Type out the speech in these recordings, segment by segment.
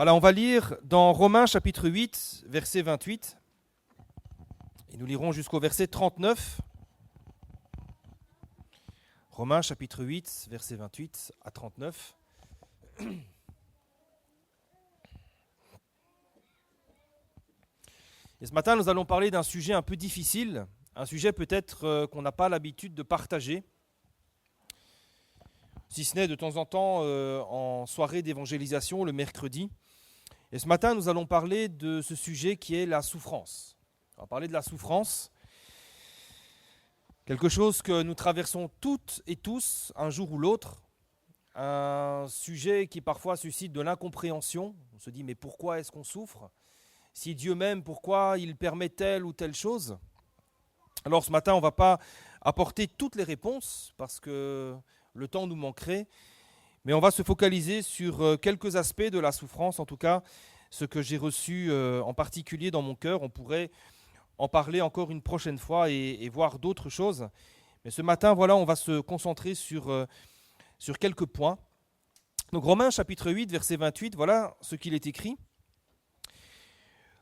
Voilà, on va lire dans Romains chapitre 8, verset 28. Et nous lirons jusqu'au verset 39. Romains chapitre 8, verset 28 à 39. Et ce matin, nous allons parler d'un sujet un peu difficile, un sujet peut-être qu'on n'a pas l'habitude de partager, si ce n'est de temps en temps en soirée d'évangélisation le mercredi. Et ce matin, nous allons parler de ce sujet qui est la souffrance. On va parler de la souffrance, quelque chose que nous traversons toutes et tous un jour ou l'autre, un sujet qui parfois suscite de l'incompréhension. On se dit mais pourquoi est-ce qu'on souffre ? Si Dieu m'aime, pourquoi il permet telle ou telle chose ? Alors ce matin, on ne va pas apporter toutes les réponses parce que le temps nous manquerait, mais on va se focaliser sur quelques aspects de la souffrance, en tout cas ce que j'ai reçu en particulier dans mon cœur. On pourrait en parler encore une prochaine fois et voir d'autres choses. Mais ce matin, voilà, on va se concentrer sur quelques points. Donc Romains chapitre 8, verset 28, voilà ce qu'il est écrit.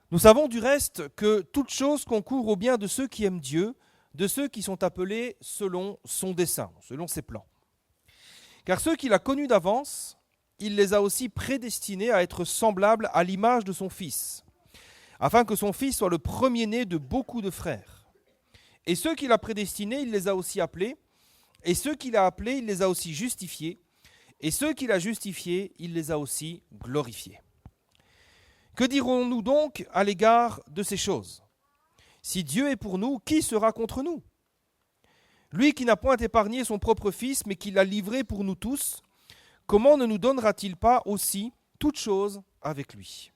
Nous savons du reste que toute chose concourt au bien de ceux qui aiment Dieu, de ceux qui sont appelés selon son dessein, selon ses plans. Car ceux qu'il a connus d'avance, il les a aussi prédestinés à être semblables à l'image de son Fils, afin que son Fils soit le premier-né de beaucoup de frères. Et ceux qu'il a prédestinés, il les a aussi appelés, et ceux qu'il a appelés, il les a aussi justifiés, et ceux qu'il a justifiés, il les a aussi glorifiés. Que dirons-nous donc à l'égard de ces choses ? Si Dieu est pour nous, qui sera contre nous ? Lui qui n'a point épargné son propre Fils, mais qui l'a livré pour nous tous, comment ne nous donnera-t-il pas aussi toutes choses avec lui ?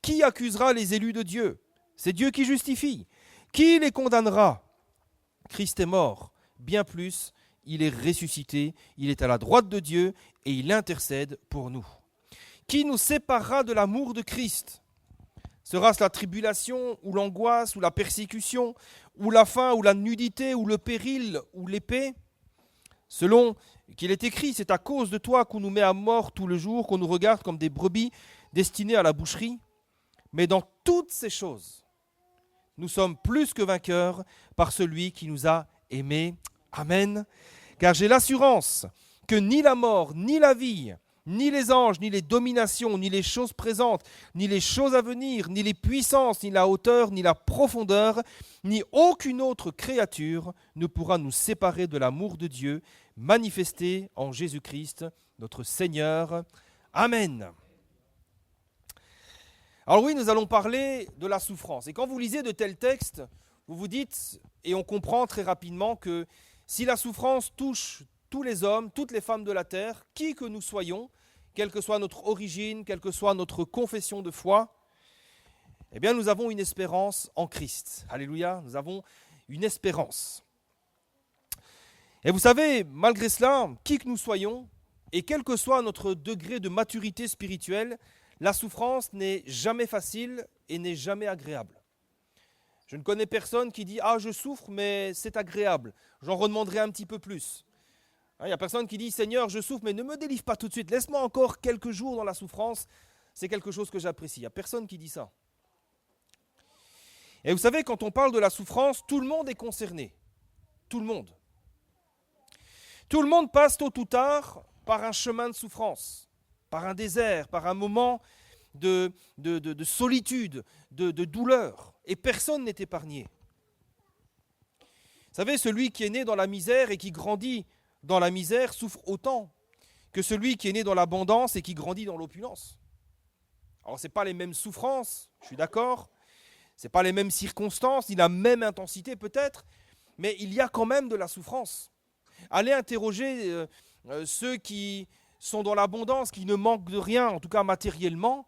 Qui accusera les élus de Dieu ? C'est Dieu qui justifie. Qui les condamnera ? Christ est mort. Bien plus, il est ressuscité, il est à la droite de Dieu et il intercède pour nous. Qui nous séparera de l'amour de Christ ? Sera-ce la tribulation, ou l'angoisse, ou la persécution, ou la faim, ou la nudité, ou le péril, ou l'épée ? Selon qu'il est écrit, c'est à cause de toi qu'on nous met à mort tout le jour, qu'on nous regarde comme des brebis destinées à la boucherie. Mais dans toutes ces choses, nous sommes plus que vainqueurs par celui qui nous a aimés. Amen. Car j'ai l'assurance que ni la mort, ni la vie, ni les anges, ni les dominations, ni les choses présentes, ni les choses à venir, ni les puissances, ni la hauteur, ni la profondeur, ni aucune autre créature ne pourra nous séparer de l'amour de Dieu manifesté en Jésus-Christ, notre Seigneur. Amen. Alors oui, nous allons parler de la souffrance. Et quand vous lisez de tels textes, vous vous dites, et on comprend très rapidement que si la souffrance touche tous les hommes, toutes les femmes de la terre, qui que nous soyons, quelle que soit notre origine, quelle que soit notre confession de foi, eh bien nous avons une espérance en Christ. Alléluia, nous avons une espérance. Et vous savez, malgré cela, qui que nous soyons, et quel que soit notre degré de maturité spirituelle, la souffrance n'est jamais facile et n'est jamais agréable. Je ne connais personne qui dit « Ah, je souffre, mais c'est agréable, j'en redemanderai un petit peu plus ». Il n'y a personne qui dit « Seigneur, je souffre, mais ne me délivre pas tout de suite, laisse-moi encore quelques jours dans la souffrance, c'est quelque chose que j'apprécie ». Il n'y a personne qui dit ça. Et vous savez, quand on parle de la souffrance, tout le monde est concerné. Tout le monde. Tout le monde passe tôt ou tard par un chemin de souffrance, par un désert, par un moment de solitude, de douleur. Et personne n'est épargné. Vous savez, celui qui est né dans la misère et qui grandit dans la misère souffre autant que celui qui est né dans l'abondance et qui grandit dans l'opulence. Alors, ce n'est pas les mêmes souffrances, je suis d'accord, ce n'est pas les mêmes circonstances, ni la même intensité peut-être, mais il y a quand même de la souffrance. Allez interroger ceux qui sont dans l'abondance, qui ne manquent de rien, en tout cas matériellement,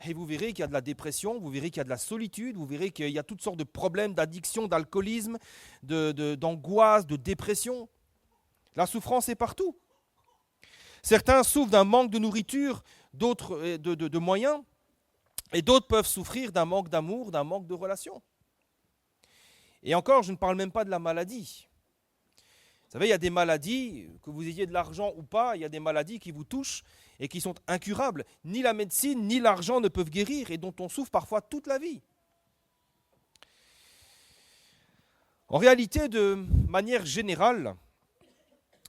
et vous verrez qu'il y a de la dépression, vous verrez qu'il y a de la solitude, vous verrez qu'il y a toutes sortes de problèmes d'addiction, d'alcoolisme, d'angoisse, de dépression. La souffrance est partout. Certains souffrent d'un manque de nourriture, d'autres de moyens, et d'autres peuvent souffrir d'un manque d'amour, d'un manque de relations. Et encore, je ne parle même pas de la maladie. Vous savez, il y a des maladies, que vous ayez de l'argent ou pas, il y a des maladies qui vous touchent et qui sont incurables. Ni la médecine, ni l'argent ne peuvent guérir et dont on souffre parfois toute la vie. En réalité, de manière générale,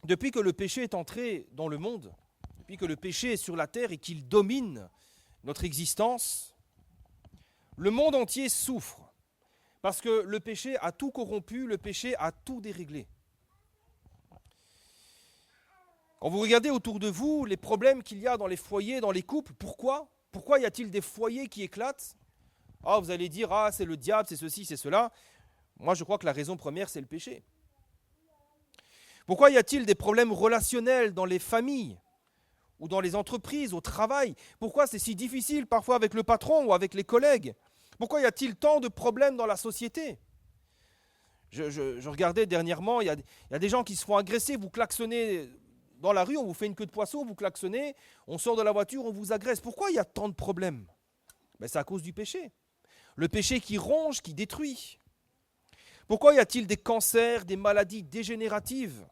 depuis que le péché est entré dans le monde, depuis que le péché est sur la terre et qu'il domine notre existence, le monde entier souffre. Parce que le péché a tout corrompu, le péché a tout déréglé. Quand vous regardez autour de vous les problèmes qu'il y a dans les foyers, dans les couples, pourquoi y a-t-il des foyers qui éclatent? Ah, vous allez dire, ah, c'est le diable, c'est ceci, c'est cela. Moi, je crois que la raison première, c'est le péché. Pourquoi y a-t-il des problèmes relationnels dans les familles ou dans les entreprises, au travail? Pourquoi c'est si difficile parfois avec le patron ou avec les collègues? Pourquoi y a-t-il tant de problèmes dans la société? Je regardais dernièrement, il y a des gens qui se font agresser, vous klaxonnez dans la rue, on vous fait une queue de poisson, vous klaxonnez, on sort de la voiture, on vous agresse. Pourquoi il y a tant de problèmes? C'est à cause du péché. Le péché qui ronge, qui détruit. Pourquoi y a-t-il des cancers, des maladies dégénératives,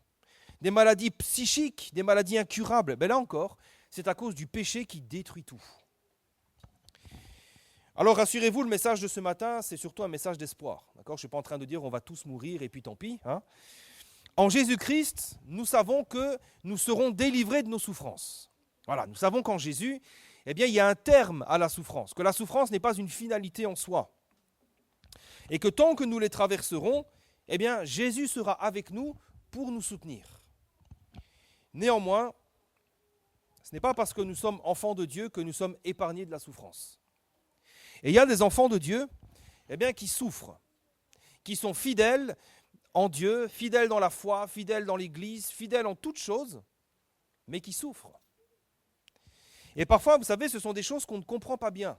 des maladies psychiques, des maladies incurables? Là encore, c'est à cause du péché qui détruit tout. Alors rassurez-vous, le message de ce matin, c'est surtout un message d'espoir. D'accord ? Je ne suis pas en train de dire on va tous mourir et puis tant pis. En Jésus-Christ, nous savons que nous serons délivrés de nos souffrances. Voilà, nous savons qu'en Jésus, il y a un terme à la souffrance, que la souffrance n'est pas une finalité en soi. Et que tant que nous les traverserons, Jésus sera avec nous pour nous soutenir. Néanmoins, ce n'est pas parce que nous sommes enfants de Dieu que nous sommes épargnés de la souffrance. Et il y a des enfants de Dieu qui souffrent, qui sont fidèles en Dieu, fidèles dans la foi, fidèles dans l'Église, fidèles en toutes choses, mais qui souffrent. Et parfois, vous savez, ce sont des choses qu'on ne comprend pas bien.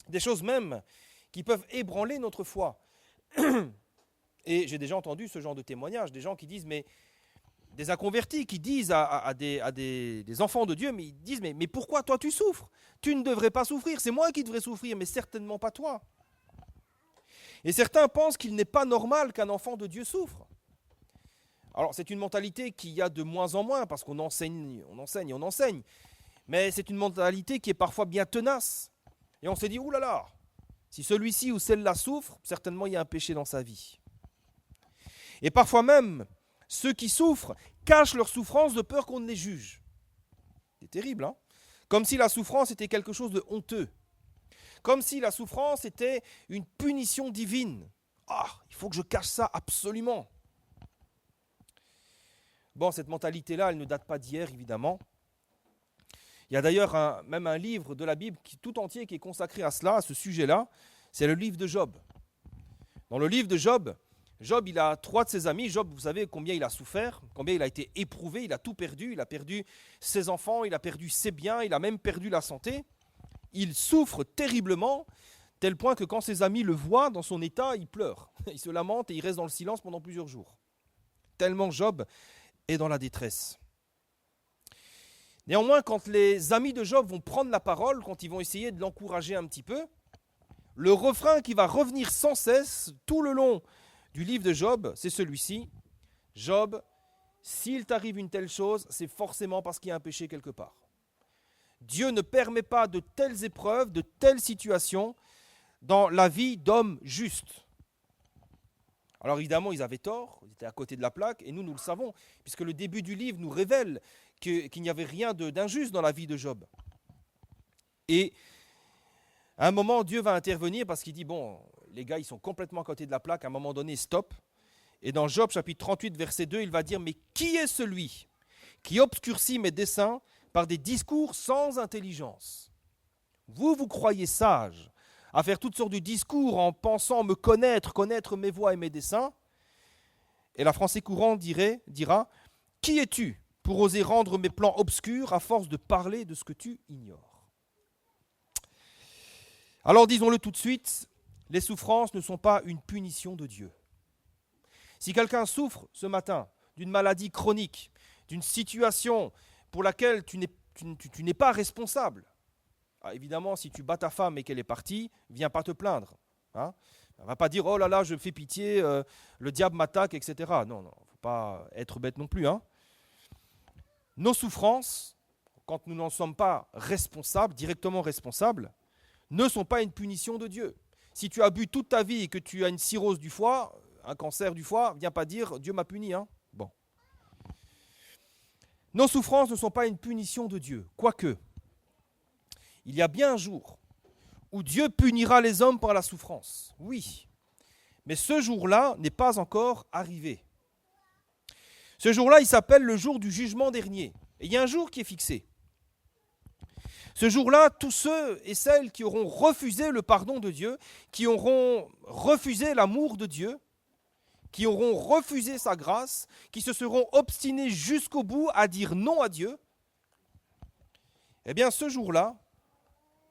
Des choses même qui peuvent ébranler notre foi. Et j'ai déjà entendu ce genre de témoignages, des gens qui disent, des inconvertis qui disent à des enfants de Dieu, mais ils disent, mais pourquoi toi tu souffres? Tu ne devrais pas souffrir, c'est moi qui devrais souffrir, mais certainement pas toi. Et certains pensent qu'il n'est pas normal qu'un enfant de Dieu souffre. Alors c'est une mentalité qu'il y a de moins en moins, parce qu'on enseigne. Mais c'est une mentalité qui est parfois bien tenace. Et on s'est dit, oulala, si celui-ci ou celle-là souffre, certainement il y a un péché dans sa vie. Et parfois même, ceux qui souffrent cachent leur souffrance de peur qu'on ne les juge. C'est terrible, hein? Comme si la souffrance était quelque chose de honteux. Comme si la souffrance était une punition divine. Ah, il faut que je cache ça absolument. Bon, cette mentalité-là, elle ne date pas d'hier, évidemment. Il y a d'ailleurs même un livre de la Bible tout entier qui est consacré à cela, à ce sujet-là. C'est le livre de Job. Dans le livre de Job, il a 3 de ses amis. Job, vous savez combien il a souffert, combien il a été éprouvé, il a tout perdu. Il a perdu ses enfants, il a perdu ses biens, il a même perdu la santé. Il souffre terriblement, tel point que quand ses amis le voient dans son état, il pleure. Il se lamente et il reste dans le silence pendant plusieurs jours. Tellement Job est dans la détresse. Néanmoins, quand les amis de Job vont prendre la parole, quand ils vont essayer de l'encourager un petit peu, le refrain qui va revenir sans cesse tout le long du livre de Job, c'est celui-ci. Job, s'il t'arrive une telle chose, c'est forcément parce qu'il y a un péché quelque part. Dieu ne permet pas de telles épreuves, de telles situations dans la vie d'hommes justes. Alors évidemment, ils avaient tort, ils étaient à côté de la plaque, et nous le savons, puisque le début du livre nous révèle qu'il n'y avait rien d'injuste dans la vie de Job. Et à un moment, Dieu va intervenir parce qu'il dit, bon, les gars, ils sont complètement à côté de la plaque, à un moment donné, stop. Et dans Job, chapitre 38, verset 2, il va dire, mais qui est celui qui obscurcit mes desseins par des discours sans intelligence? Vous croyez sage à faire toutes sortes de discours en pensant me connaître mes voies et mes desseins. Et la Français courant dira, qui es-tu pour oser rendre mes plans obscurs à force de parler de ce que tu ignores? Alors disons-le tout de suite, les souffrances ne sont pas une punition de Dieu. Si quelqu'un souffre ce matin d'une maladie chronique, d'une situation pour laquelle tu n'es pas responsable, évidemment, si tu bats ta femme et qu'elle est partie, viens pas te plaindre. Hein, on ne va pas dire, oh là là, je fais pitié, le diable m'attaque, etc. Non, il ne faut pas être bête non plus. Hein. Nos souffrances, quand nous n'en sommes pas responsables, directement responsables, ne sont pas une punition de Dieu. Si tu as bu toute ta vie et que tu as une cirrhose du foie, un cancer du foie, viens pas dire Dieu m'a puni. Bon. Nos souffrances ne sont pas une punition de Dieu, quoique il y a bien un jour où Dieu punira les hommes par la souffrance. Oui, mais ce jour-là n'est pas encore arrivé. Ce jour-là, il s'appelle le jour du jugement dernier. Et il y a un jour qui est fixé. Ce jour-là, tous ceux et celles qui auront refusé le pardon de Dieu, qui auront refusé l'amour de Dieu, qui auront refusé sa grâce, qui se seront obstinés jusqu'au bout à dire non à Dieu, eh bien ce jour-là,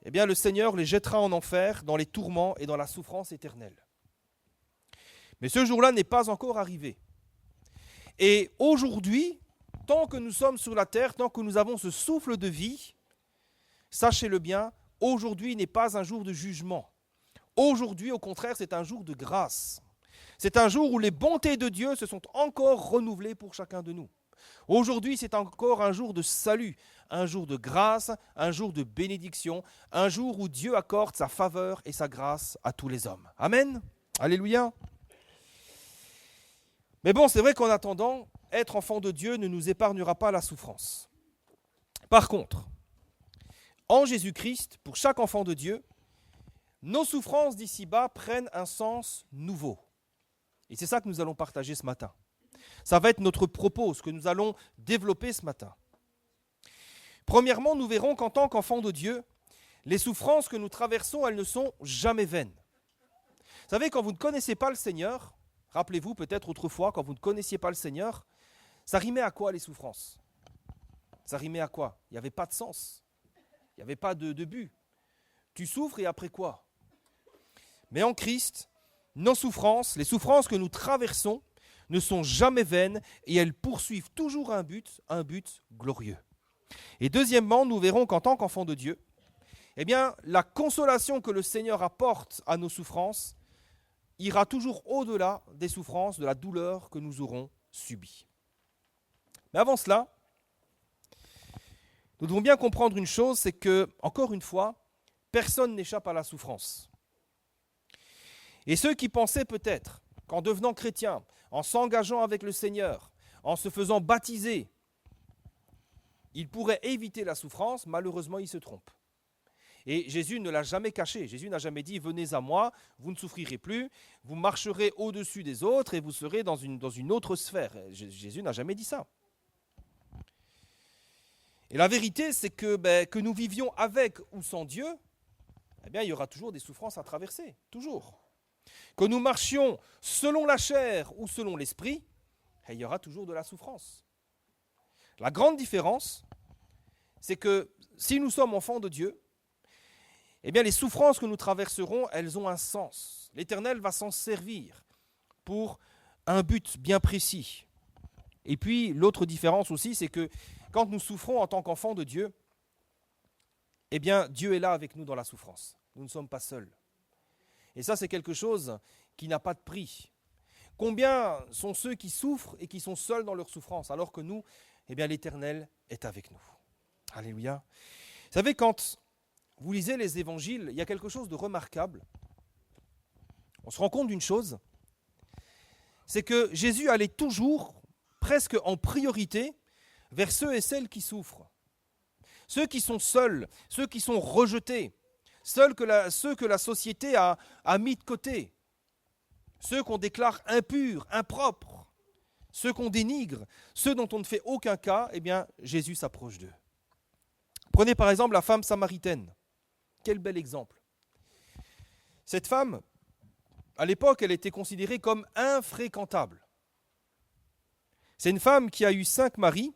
eh bien le Seigneur les jettera en enfer, dans les tourments et dans la souffrance éternelle. Mais ce jour-là n'est pas encore arrivé. Et aujourd'hui, tant que nous sommes sur la terre, tant que nous avons ce souffle de vie, sachez-le bien, aujourd'hui n'est pas un jour de jugement. Aujourd'hui, au contraire, c'est un jour de grâce. C'est un jour où les bontés de Dieu se sont encore renouvelées pour chacun de nous. Aujourd'hui, c'est encore un jour de salut, un jour de grâce, un jour de bénédiction, un jour où Dieu accorde sa faveur et sa grâce à tous les hommes. Amen. Alléluia. Mais bon, c'est vrai qu'en attendant, être enfant de Dieu ne nous épargnera pas la souffrance. Par contre, en Jésus-Christ, pour chaque enfant de Dieu, nos souffrances d'ici-bas prennent un sens nouveau. Et c'est ça que nous allons partager ce matin. Ça va être notre propos, ce que nous allons développer ce matin. Premièrement, nous verrons qu'en tant qu'enfants de Dieu, les souffrances que nous traversons, elles ne sont jamais vaines. Vous savez, quand vous ne connaissez pas le Seigneur, rappelez-vous peut-être autrefois, quand vous ne connaissiez pas le Seigneur, ça rimait à quoi les souffrances? Ça rimait à quoi? Il n'y avait pas de sens. Il n'y avait pas de but. Tu souffres et après quoi? Mais en Christ, nos souffrances, les souffrances que nous traversons, ne sont jamais vaines et elles poursuivent toujours un but glorieux. Et deuxièmement, nous verrons qu'en tant qu'enfants de Dieu, eh bien, la consolation que le Seigneur apporte à nos souffrances ira toujours au-delà des souffrances, de la douleur que nous aurons subie. Mais avant cela, nous devons bien comprendre une chose, c'est que, encore une fois, personne n'échappe à la souffrance. Et ceux qui pensaient peut-être qu'en devenant chrétiens, en s'engageant avec le Seigneur, en se faisant baptiser, ils pourraient éviter la souffrance, malheureusement ils se trompent. Et Jésus ne l'a jamais caché. Jésus n'a jamais dit « Venez à moi, vous ne souffrirez plus, vous marcherez au-dessus des autres et vous serez dans une autre sphère. » Jésus n'a jamais dit ça. Et la vérité, c'est que nous vivions avec ou sans Dieu, eh bien, il y aura toujours des souffrances à traverser, toujours. Que nous marchions selon la chair ou selon l'esprit, il y aura toujours de la souffrance. La grande différence, c'est que si nous sommes enfants de Dieu, eh bien, les souffrances que nous traverserons, elles ont un sens. L'Éternel va s'en servir pour un but bien précis. Et puis, l'autre différence aussi, c'est que quand nous souffrons en tant qu'enfants de Dieu, eh bien, Dieu est là avec nous dans la souffrance. Nous ne sommes pas seuls. Et ça, c'est quelque chose qui n'a pas de prix. Combien sont ceux qui souffrent et qui sont seuls dans leur souffrance, alors que nous, eh bien, l'Éternel est avec nous. Alléluia. Vous savez, quand vous lisez les évangiles, il y a quelque chose de remarquable. On se rend compte d'une chose, c'est que Jésus allait toujours, presque en priorité, vers ceux et celles qui souffrent. Ceux qui sont seuls, ceux qui sont rejetés, ceux que la société a mis de côté, ceux qu'on déclare impurs, impropres, ceux qu'on dénigre, ceux dont on ne fait aucun cas, eh bien, Jésus s'approche d'eux. Prenez par exemple la femme samaritaine. Quel bel exemple. Cette femme, à l'époque, elle était considérée comme infréquentable. C'est une femme qui a eu 5 maris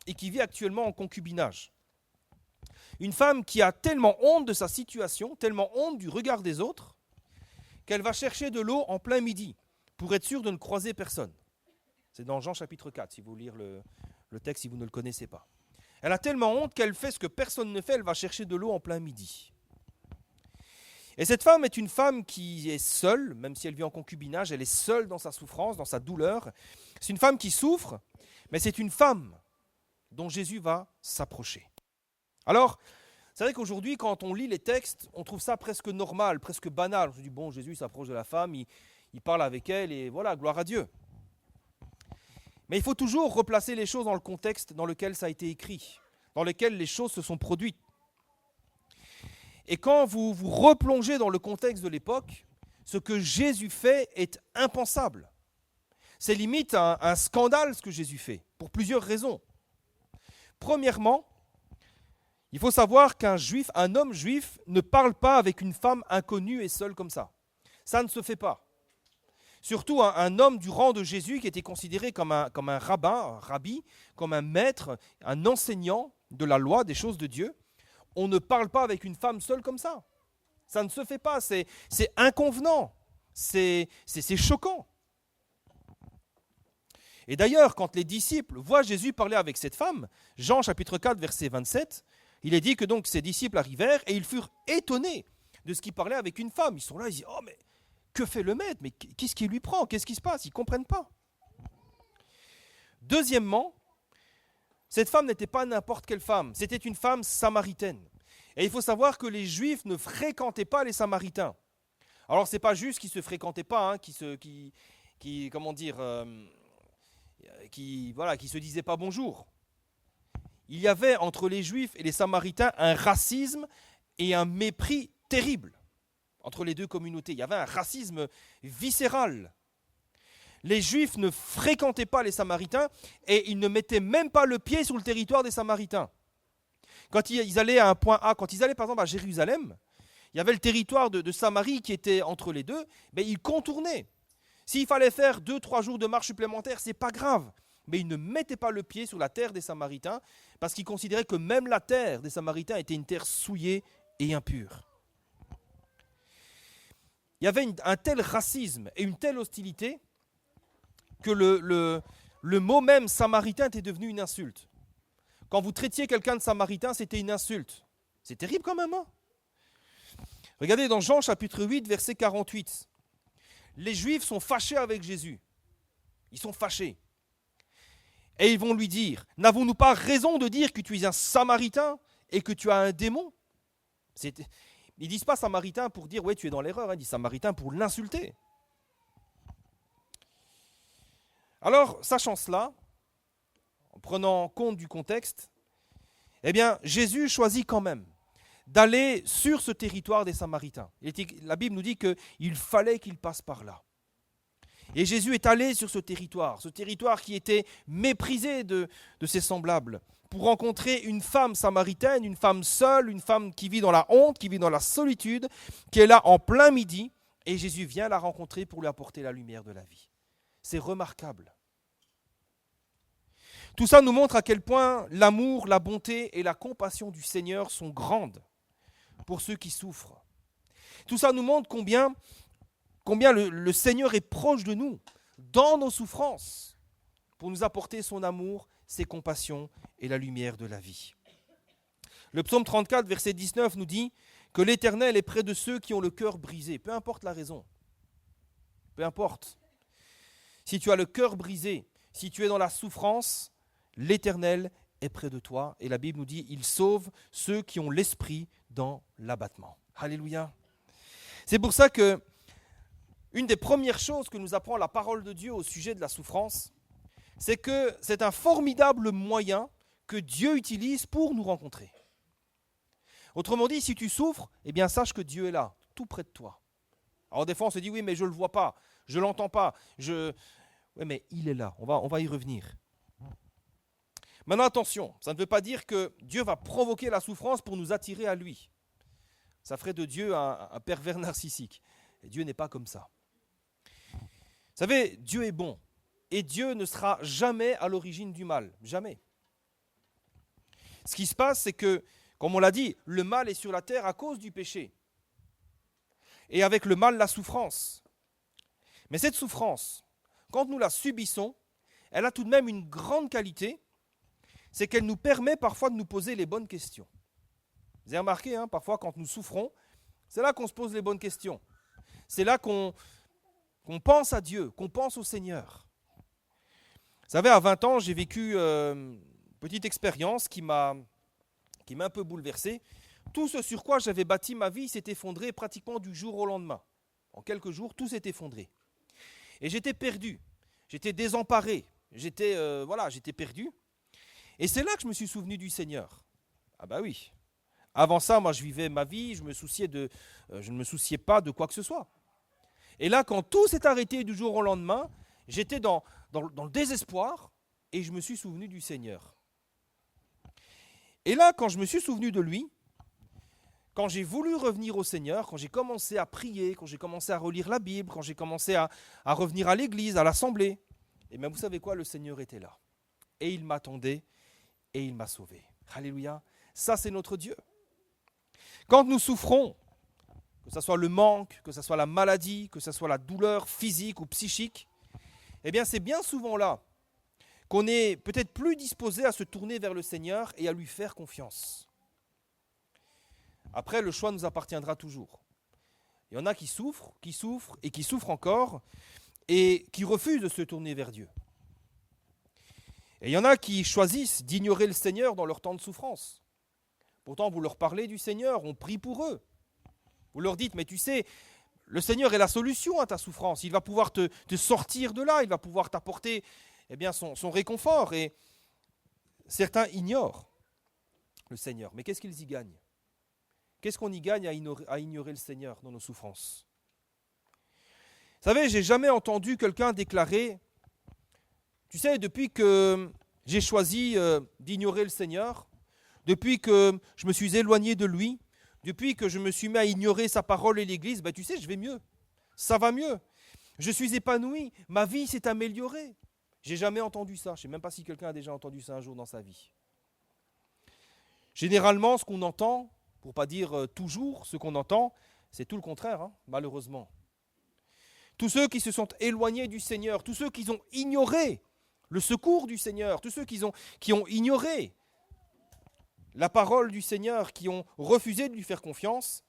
et qui vit actuellement en concubinage. Une femme qui a tellement honte de sa situation, tellement honte du regard des autres, qu'elle va chercher de l'eau en plein midi pour être sûre de ne croiser personne. C'est dans Jean chapitre 4, si vous lire le texte, si vous ne le connaissez pas. Elle a tellement honte qu'elle fait ce que personne ne fait, elle va chercher de l'eau en plein midi. Et cette femme est une femme qui est seule, même si elle vit en concubinage, elle est seule dans sa souffrance, dans sa douleur. C'est une femme qui souffre, mais c'est une femme dont Jésus va s'approcher. Alors, c'est vrai qu'aujourd'hui, quand on lit les textes, on trouve ça presque normal, presque banal. On se dit, bon, Jésus s'approche de la femme, il parle avec elle et voilà, gloire à Dieu. Mais il faut toujours replacer les choses dans le contexte dans lequel ça a été écrit, dans lequel les choses se sont produites. Et quand vous vous replongez dans le contexte de l'époque, ce que Jésus fait est impensable. C'est limite un scandale ce que Jésus fait, pour plusieurs raisons. Premièrement, il faut savoir un homme juif ne parle pas avec une femme inconnue et seule comme ça. Ça ne se fait pas. Surtout un homme du rang de Jésus qui était considéré comme un rabbin, un rabbi, comme un maître, un enseignant de la loi, des choses de Dieu. On ne parle pas avec une femme seule comme ça. Ça ne se fait pas, c'est inconvenant, c'est choquant. Et d'ailleurs, quand les disciples voient Jésus parler avec cette femme, Jean chapitre 4, verset 27, il est dit que donc ses disciples arrivèrent et ils furent étonnés de ce qu'il parlait avec une femme. Ils sont là, ils disent « Oh, mais que fait le maître? Mais qu'est-ce qui lui prend? Qu'est-ce qui se passe ?» Ils ne comprennent pas. Deuxièmement, cette femme n'était pas n'importe quelle femme, c'était une femme samaritaine. Et il faut savoir que les Juifs ne fréquentaient pas les Samaritains. Alors, ce n'est pas juste qu'ils ne se fréquentaient pas, qui se disaient pas bonjour. Il y avait entre les Juifs et les Samaritains un racisme et un mépris terrible entre les deux communautés. Il y avait un racisme viscéral. Les Juifs ne fréquentaient pas les Samaritains et ils ne mettaient même pas le pied sur le territoire des Samaritains. Quand ils allaient à un point A, quand ils allaient par exemple à Jérusalem, il y avait le territoire de Samarie qui était entre les deux, mais ils contournaient. S'il fallait faire 2-3 jours de marche supplémentaire, ce n'est pas grave. Mais ils ne mettaient pas le pied sur la terre des Samaritains parce qu'ils considéraient que même la terre des Samaritains était une terre souillée et impure. Il y avait un tel racisme et une telle hostilité que le mot même samaritain était devenu une insulte. Quand vous traitiez quelqu'un de samaritain, c'était une insulte. C'est terrible quand même, hein? Regardez dans Jean chapitre 8, verset 48. Les Juifs sont fâchés avec Jésus. Ils sont fâchés. Et ils vont lui dire, n'avons-nous pas raison de dire que tu es un samaritain et que tu as un démon? Ils ne disent pas samaritain pour dire, ouais, tu es dans l'erreur. Ils disent samaritain pour l'insulter. Alors, sachant cela, en prenant compte du contexte, eh bien, Jésus choisit quand même d'aller sur ce territoire des Samaritains. La Bible nous dit qu'il fallait qu'il passe par là. Et Jésus est allé sur ce territoire qui était méprisé de ses semblables, pour rencontrer une femme samaritaine, une femme seule, une femme qui vit dans la honte, qui vit dans la solitude, qui est là en plein midi, et Jésus vient la rencontrer pour lui apporter la lumière de la vie. C'est remarquable. Tout ça nous montre à quel point l'amour, la bonté et la compassion du Seigneur sont grandes pour ceux qui souffrent. Tout ça nous montre combien le Seigneur est proche de nous, dans nos souffrances, pour nous apporter son amour, ses compassions et la lumière de la vie. Le psaume 34, verset 19 nous dit que l'Éternel est près de ceux qui ont le cœur brisé, peu importe la raison, peu importe. Si tu as le cœur brisé, si tu es dans la souffrance, l'Éternel est près de toi. Et la Bible nous dit, il sauve ceux qui ont l'esprit dans l'abattement. Alléluia. C'est pour ça que une des premières choses que nous apprend la parole de Dieu au sujet de la souffrance, c'est que c'est un formidable moyen que Dieu utilise pour nous rencontrer. Autrement dit, si tu souffres, eh bien sache que Dieu est là, tout près de toi. Alors des fois on se dit, oui, mais je ne le vois pas, je ne l'entends pas. Oui, mais il est là, on va y revenir. Maintenant attention, ça ne veut pas dire que Dieu va provoquer la souffrance pour nous attirer à lui. Ça ferait de Dieu un pervers narcissique. Et Dieu n'est pas comme ça. Vous savez, Dieu est bon. Et Dieu ne sera jamais à l'origine du mal. Jamais. Ce qui se passe, c'est que, comme on l'a dit, le mal est sur la terre à cause du péché. Et avec le mal, la souffrance. Mais cette souffrance, quand nous la subissons, elle a tout de même une grande qualité, c'est qu'elle nous permet parfois de nous poser les bonnes questions. Vous avez remarqué, parfois quand nous souffrons, c'est là qu'on se pose les bonnes questions. C'est là qu'on pense à Dieu, qu'on pense au Seigneur. Vous savez, à 20 ans, j'ai vécu une petite expérience qui m'a qui m'a un peu bouleversé. Tout ce sur quoi j'avais bâti ma vie s'est effondré pratiquement du jour au lendemain. En quelques jours, tout s'est effondré. Et j'étais perdu, j'étais désemparé, j'étais perdu. Et c'est là que je me suis souvenu du Seigneur. Ah bah oui. Avant ça, moi, je vivais ma vie, je ne me souciais pas de quoi que ce soit. Et là, quand tout s'est arrêté du jour au lendemain, j'étais dans le désespoir et je me suis souvenu du Seigneur. Et là, quand je me suis souvenu de lui, quand j'ai voulu revenir au Seigneur, quand j'ai commencé à prier, quand j'ai commencé à relire la Bible, quand j'ai commencé à revenir à l'église, à l'assemblée, et bien vous savez quoi, le Seigneur était là. Et il m'attendait et il m'a sauvé. Alléluia. Ça, c'est notre Dieu. Quand nous souffrons, que ce soit le manque, que ce soit la maladie, que ce soit la douleur physique ou psychique, eh bien c'est bien souvent là qu'on est peut-être plus disposé à se tourner vers le Seigneur et à lui faire confiance. Après, le choix nous appartiendra toujours. Il y en a qui souffrent et qui souffrent encore et qui refusent de se tourner vers Dieu. Et il y en a qui choisissent d'ignorer le Seigneur dans leur temps de souffrance. Pourtant, vous leur parlez du Seigneur, on prie pour eux. Vous leur dites, mais tu sais, le Seigneur est la solution à ta souffrance. Il va pouvoir te sortir de là, il va pouvoir t'apporter son réconfort. Et certains ignorent le Seigneur. Mais qu'est-ce qu'ils y gagnent ? Qu'est-ce qu'on y gagne à ignorer le Seigneur dans nos souffrances ? Vous savez, j'ai jamais entendu quelqu'un déclarer, tu sais, depuis que j'ai choisi d'ignorer le Seigneur, depuis que je me suis éloigné de lui, depuis que je me suis mis à ignorer sa parole et l'Église, ben tu sais, je vais mieux, ça va mieux, je suis épanoui, ma vie s'est améliorée. J'ai jamais entendu ça, je ne sais même pas si quelqu'un a déjà entendu ça un jour dans sa vie. Généralement, ce qu'on entend, pour ne pas dire toujours, ce qu'on entend, c'est tout le contraire, malheureusement. Tous ceux qui se sont éloignés du Seigneur, tous ceux qui ont ignoré le secours du Seigneur, tous ceux qui ont ignoré la parole du Seigneur, qui ont refusé de lui faire confiance,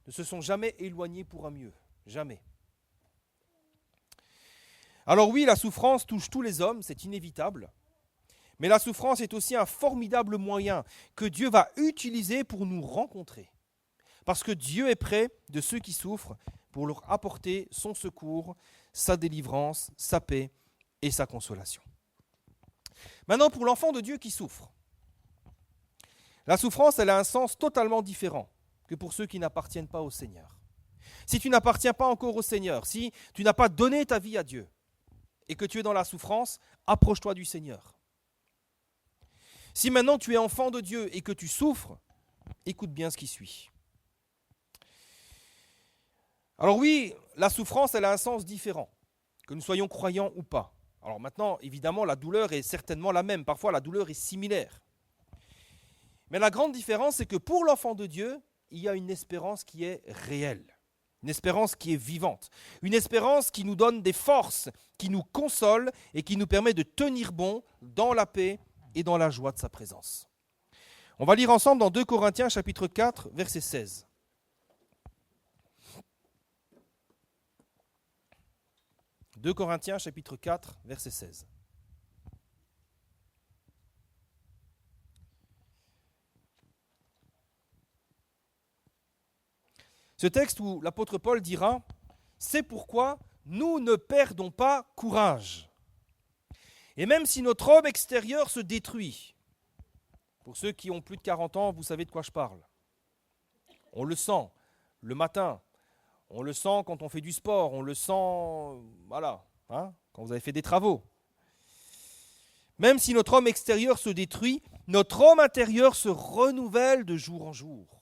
ne se sont jamais éloignés pour un mieux. Jamais. Alors oui, la souffrance touche tous les hommes, c'est inévitable. Mais la souffrance est aussi un formidable moyen que Dieu va utiliser pour nous rencontrer. Parce que Dieu est près de ceux qui souffrent pour leur apporter son secours, sa délivrance, sa paix et sa consolation. Maintenant, pour l'enfant de Dieu qui souffre, la souffrance, elle a un sens totalement différent que pour ceux qui n'appartiennent pas au Seigneur. Si tu n'appartiens pas encore au Seigneur, si tu n'as pas donné ta vie à Dieu et que tu es dans la souffrance, approche-toi du Seigneur. Si maintenant tu es enfant de Dieu et que tu souffres, écoute bien ce qui suit. Alors oui, la souffrance, elle a un sens différent, que nous soyons croyants ou pas. Alors maintenant, évidemment, la douleur est certainement la même. Parfois, la douleur est similaire. Mais la grande différence, c'est que pour l'enfant de Dieu, il y a une espérance qui est réelle, une espérance qui est vivante, une espérance qui nous donne des forces, qui nous console et qui nous permet de tenir bon dans la paix et dans la joie de sa présence. On va lire ensemble dans 2 Corinthiens chapitre 4, verset 16. 2 Corinthiens chapitre 4, verset 16. Ce texte où l'apôtre Paul dira « C'est pourquoi nous ne perdons pas courage. Et même si notre homme extérieur se détruit, pour ceux qui ont plus de 40 ans, vous savez de quoi je parle. On le sent le matin, on le sent quand on fait du sport, on le sent, quand vous avez fait des travaux. Même si notre homme extérieur se détruit, notre homme intérieur se renouvelle de jour en jour.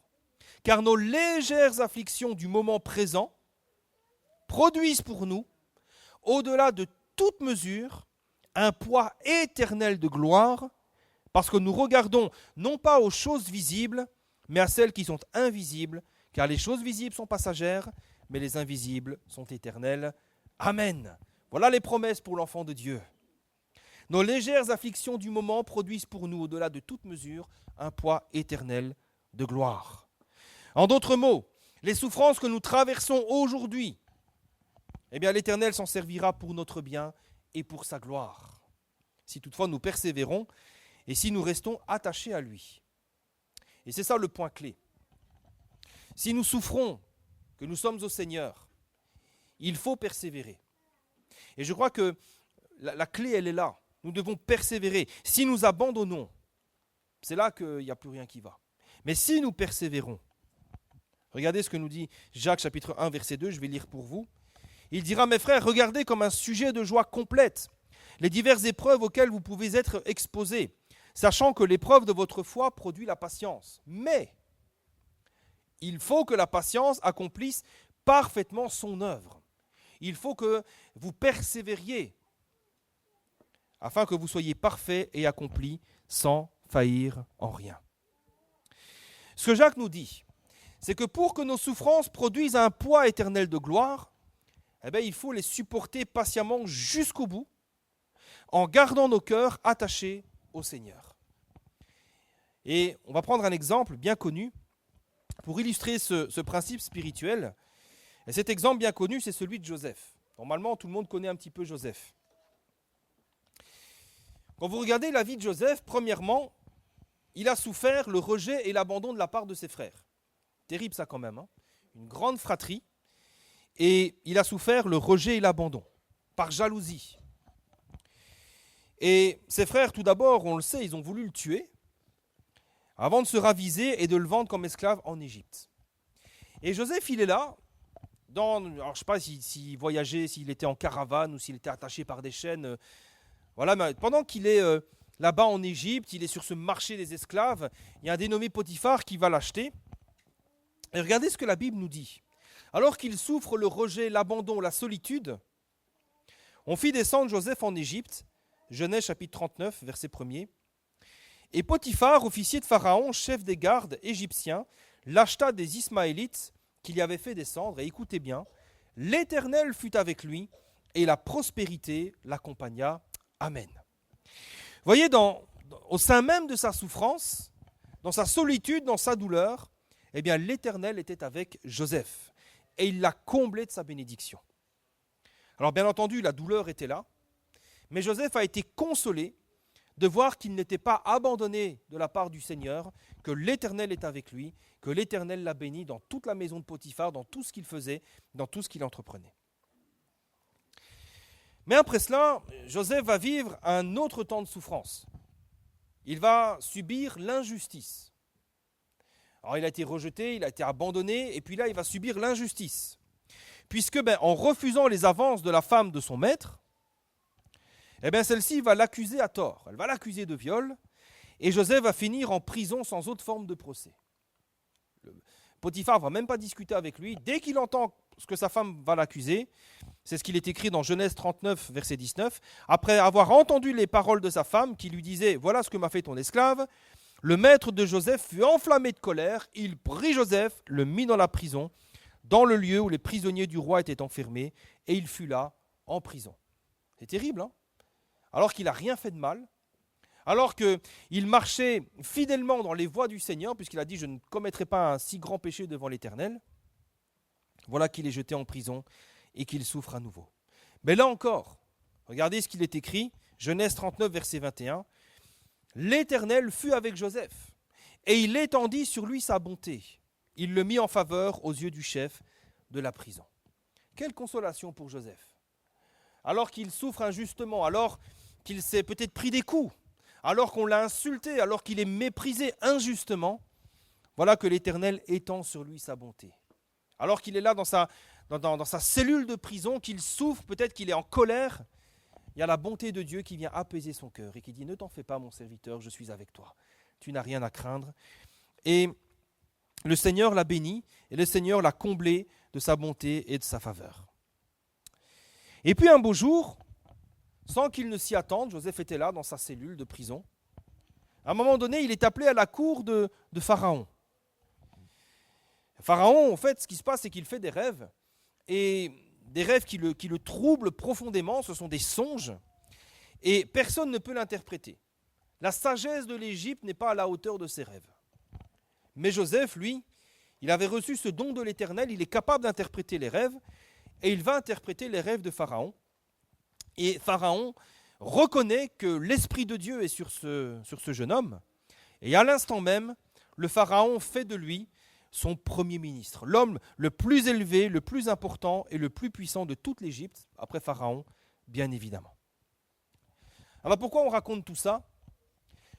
Car nos légères afflictions du moment présent produisent pour nous, au-delà de toute mesure, un poids éternel de gloire, parce que nous regardons non pas aux choses visibles, mais à celles qui sont invisibles, car les choses visibles sont passagères, mais les invisibles sont éternelles. Amen. Voilà les promesses pour l'enfant de Dieu. Nos légères afflictions du moment produisent pour nous, au-delà de toute mesure, un poids éternel de gloire. En d'autres mots, les souffrances que nous traversons aujourd'hui, eh bien l'Éternel s'en servira pour notre bien et pour sa gloire. Si toutefois nous persévérons et si nous restons attachés à lui. Et c'est ça le point clé. Si nous souffrons, que nous sommes au Seigneur, il faut persévérer. Et je crois que la clé, elle est là. Nous devons persévérer. Si nous abandonnons, c'est là qu'il n'y a plus rien qui va. Mais si nous persévérons, regardez ce que nous dit Jacques chapitre 1 verset 2, je vais lire pour vous. Il dira, mes frères, regardez comme un sujet de joie complète les diverses épreuves auxquelles vous pouvez être exposés, sachant que l'épreuve de votre foi produit la patience. Mais il faut que la patience accomplisse parfaitement son œuvre. Il faut que vous persévériez afin que vous soyez parfaits et accomplis sans faillir en rien. Ce que Jacques nous dit, c'est que pour que nos souffrances produisent un poids éternel de gloire, il faut les supporter patiemment jusqu'au bout, en gardant nos cœurs attachés au Seigneur. Et on va prendre un exemple bien connu pour illustrer ce principe spirituel. Et cet exemple bien connu, c'est celui de Joseph. Normalement, tout le monde connaît un petit peu Joseph. Quand vous regardez la vie de Joseph, premièrement, il a souffert le rejet et l'abandon de la part de ses frères. Terrible ça quand même, hein. Une grande fratrie. Et il a souffert le rejet et l'abandon, par jalousie. Et ses frères, tout d'abord, on le sait, ils ont voulu le tuer, avant de se raviser et de le vendre comme esclave en Égypte. Et Joseph, il est là, alors je ne sais pas s'il voyageait, s'il était en caravane ou s'il était attaché par des chaînes. Voilà, mais pendant qu'il est là-bas en Égypte, il est sur ce marché des esclaves, il y a un dénommé Potiphar qui va l'acheter. Et regardez ce que la Bible nous dit. Alors qu'il souffre le rejet, l'abandon, la solitude, on fit descendre Joseph en Égypte, Genèse chapitre 39, verset 1er. Et Potiphar, officier de Pharaon, chef des gardes égyptiens, l'acheta des Ismaélites qu'il y avait fait descendre. Et écoutez bien, l'Éternel fut avec lui et la prospérité l'accompagna. Amen. Vous voyez, au sein même de sa souffrance, dans sa solitude, dans sa douleur, l'Éternel était avec Joseph et il l'a comblé de sa bénédiction. Alors bien entendu, la douleur était là, mais Joseph a été consolé de voir qu'il n'était pas abandonné de la part du Seigneur, que l'Éternel est avec lui, que l'Éternel l'a béni dans toute la maison de Potiphar, dans tout ce qu'il faisait, dans tout ce qu'il entreprenait. Mais après cela, Joseph va vivre un autre temps de souffrance. Il va subir l'injustice. Alors il a été rejeté, il a été abandonné, et puis là il va subir l'injustice. Puisque en refusant les avances de la femme de son maître, celle-ci va l'accuser à tort. Elle va l'accuser de viol, et Joseph va finir en prison sans autre forme de procès. Potiphar ne va même pas discuter avec lui. Dès qu'il entend ce que sa femme va l'accuser, c'est ce qu'il est écrit dans Genèse 39, verset 19. Après avoir entendu les paroles de sa femme qui lui disait « Voilà ce que m'a fait ton esclave », le maître de Joseph fut enflammé de colère. Il prit Joseph, le mit dans la prison, dans le lieu où les prisonniers du roi étaient enfermés, et il fut là, en prison. C'est terrible, hein ? Alors qu'il n'a rien fait de mal, alors qu'il marchait fidèlement dans les voies du Seigneur, puisqu'il a dit « Je ne commettrai pas un si grand péché devant l'Éternel », voilà qu'il est jeté en prison et qu'il souffre à nouveau. Mais là encore, regardez ce qu'il est écrit, Genèse 39, verset 21, « L'Éternel fut avec Joseph, et il étendit sur lui sa bonté. Il le mit en faveur aux yeux du chef de la prison. » Quelle consolation pour Joseph. Alors qu'il souffre injustement, alors qu'il s'est peut-être pris des coups, alors qu'on l'a insulté, alors qu'il est méprisé injustement, voilà que l'Éternel étend sur lui sa bonté. Alors qu'il est là dans sa cellule de prison, qu'il souffre, peut-être qu'il est en colère, il y a la bonté de Dieu qui vient apaiser son cœur et qui dit « Ne t'en fais pas, mon serviteur, je suis avec toi. Tu n'as rien à craindre. » Et le Seigneur l'a béni et le Seigneur l'a comblé de sa bonté et de sa faveur. Et puis un beau jour, sans qu'il ne s'y attende, Joseph était là dans sa cellule de prison. À un moment donné, il est appelé à la cour de Pharaon. Pharaon, en fait, ce qui se passe, c'est qu'il fait des rêves, et des rêves qui le troublent profondément, ce sont des songes, et personne ne peut l'interpréter. La sagesse de l'Égypte n'est pas à la hauteur de ses rêves. Mais Joseph, lui, il avait reçu ce don de l'Éternel, il est capable d'interpréter les rêves, et il va interpréter les rêves de Pharaon. Et Pharaon reconnaît que l'Esprit de Dieu est sur ce jeune homme, et à l'instant même, le Pharaon fait de lui son premier ministre, l'homme le plus élevé, le plus important et le plus puissant de toute l'Égypte, après Pharaon, bien évidemment. Alors pourquoi on raconte tout ça ?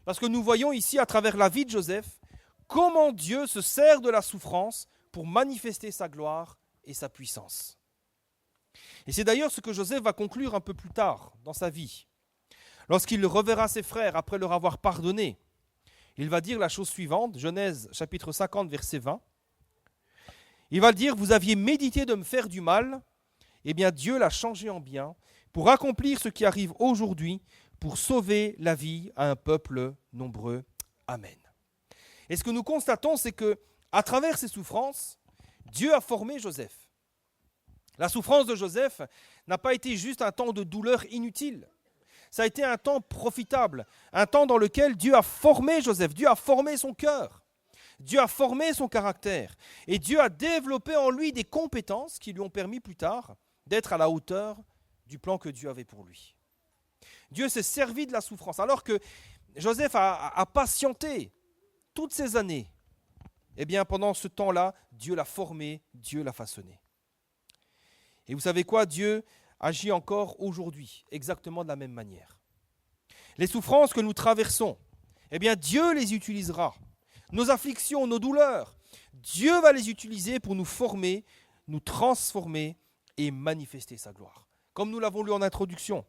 Parce que nous voyons ici, à travers la vie de Joseph, comment Dieu se sert de la souffrance pour manifester sa gloire et sa puissance. Et c'est d'ailleurs ce que Joseph va conclure un peu plus tard dans sa vie. Lorsqu'il reverra ses frères après leur avoir pardonné, il va dire la chose suivante, Genèse chapitre 50, verset 20. Il va dire, vous aviez médité de me faire du mal, eh bien Dieu l'a changé en bien, pour accomplir ce qui arrive aujourd'hui, pour sauver la vie à un peuple nombreux. Amen. Et ce que nous constatons, c'est que à travers ces souffrances, Dieu a formé Joseph. La souffrance de Joseph n'a pas été juste un temps de douleur inutile. Ça a été un temps profitable, un temps dans lequel Dieu a formé Joseph, Dieu a formé son cœur, Dieu a formé son caractère et Dieu a développé en lui des compétences qui lui ont permis plus tard d'être à la hauteur du plan que Dieu avait pour lui. Dieu s'est servi de la souffrance alors que Joseph a patienté toutes ces années. Eh bien, pendant ce temps-là, Dieu l'a formé, Dieu l'a façonné. Et vous savez quoi ? Dieu agit encore aujourd'hui, exactement de la même manière. Les souffrances que nous traversons, eh bien Dieu les utilisera. Nos afflictions, nos douleurs, Dieu va les utiliser pour nous former, nous transformer et manifester sa gloire. Comme nous l'avons lu en introduction.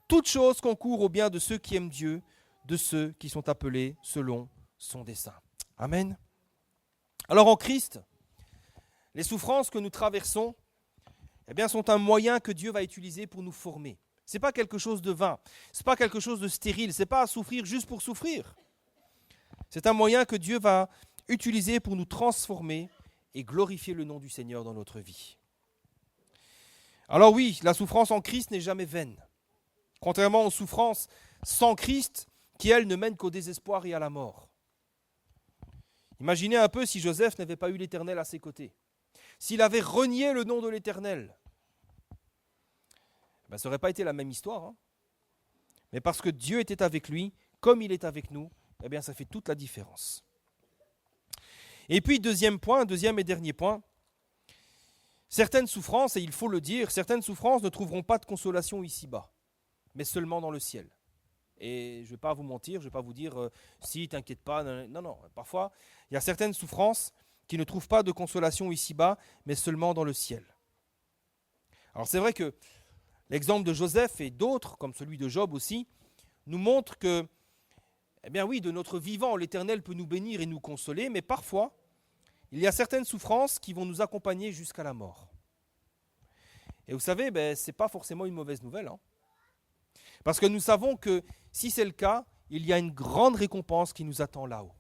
Toute chose concourt au bien de ceux qui aiment Dieu, de ceux qui sont appelés selon son dessein. Amen. Alors en Christ, les souffrances que nous traversons, eh bien, sont un moyen que Dieu va utiliser pour nous former. Ce n'est pas quelque chose de vain, ce n'est pas quelque chose de stérile, ce n'est pas à souffrir juste pour souffrir. C'est un moyen que Dieu va utiliser pour nous transformer et glorifier le nom du Seigneur dans notre vie. Alors oui, la souffrance en Christ n'est jamais vaine. Contrairement aux souffrances sans Christ, qui elles ne mènent qu'au désespoir et à la mort. Imaginez un peu si Joseph n'avait pas eu l'Éternel à ses côtés. S'il avait renié le nom de l'Éternel, ça n'aurait pas été la même histoire. Hein. Mais parce que Dieu était avec lui, comme il est avec nous, eh bien ça fait toute la différence. Et puis deuxième et dernier point, certaines souffrances, et il faut le dire, certaines souffrances ne trouveront pas de consolation ici-bas, mais seulement dans le ciel. Et je ne vais pas vous mentir, je ne vais pas vous dire si, t'inquiète pas. Non. Parfois, il y a certaines souffrances qui ne trouvent pas de consolation ici-bas, mais seulement dans le ciel. Alors c'est vrai que l'exemple de Joseph et d'autres, comme celui de Job aussi, nous montrent que, eh bien oui, de notre vivant, l'Éternel peut nous bénir et nous consoler, mais parfois, il y a certaines souffrances qui vont nous accompagner jusqu'à la mort. Et vous savez, ce n'est pas forcément une mauvaise nouvelle. Hein. Parce que nous savons que si c'est le cas, il y a une grande récompense qui nous attend là-haut,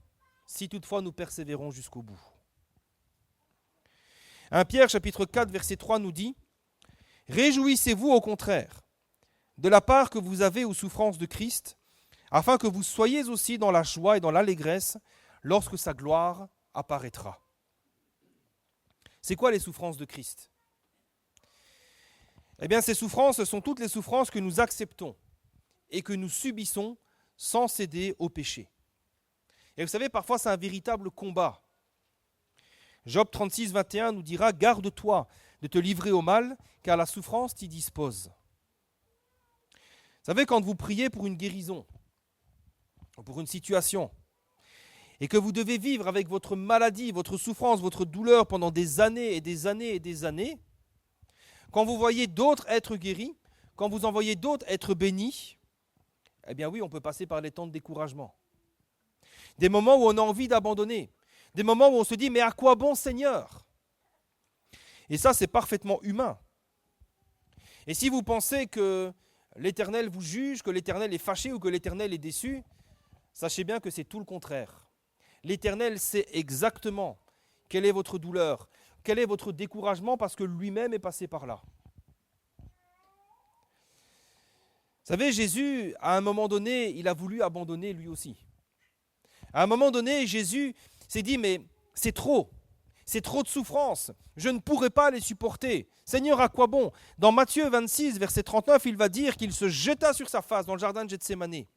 si toutefois nous persévérons jusqu'au bout. 1 Pierre chapitre 4 verset 3 nous dit « Réjouissez-vous au contraire, de la part que vous avez aux souffrances de Christ, afin que vous soyez aussi dans la joie et dans l'allégresse lorsque sa gloire apparaîtra. » C'est quoi les souffrances de Christ ? Eh bien, ces souffrances sont toutes les souffrances que nous acceptons et que nous subissons sans céder au péché. Et vous savez, parfois c'est un véritable combat. Job 36, 21 nous dira « Garde-toi de te livrer au mal, car la souffrance t'y dispose. » Vous savez, quand vous priez pour une guérison, ou pour une situation, et que vous devez vivre avec votre maladie, votre souffrance, votre douleur pendant des années et des années et des années, quand vous voyez d'autres être guéris, quand vous en voyez d'autres être bénis, eh bien oui, on peut passer par les temps de découragement. Des moments où on a envie d'abandonner. Des moments où on se dit, mais à quoi bon Seigneur ? Et ça, c'est parfaitement humain. Et si vous pensez que l'Éternel vous juge, que l'Éternel est fâché ou que l'Éternel est déçu, sachez bien que c'est tout le contraire. L'Éternel sait exactement quelle est votre douleur, quel est votre découragement parce que lui-même est passé par là. Vous savez, Jésus, à un moment donné, il a voulu abandonner lui aussi. À un moment donné, Jésus s'est dit, mais c'est trop de souffrance, je ne pourrai pas les supporter. Seigneur, à quoi bon ? Dans Matthieu 26, verset 39, il va dire qu'il se jeta sur sa face dans le jardin de Gethsémané.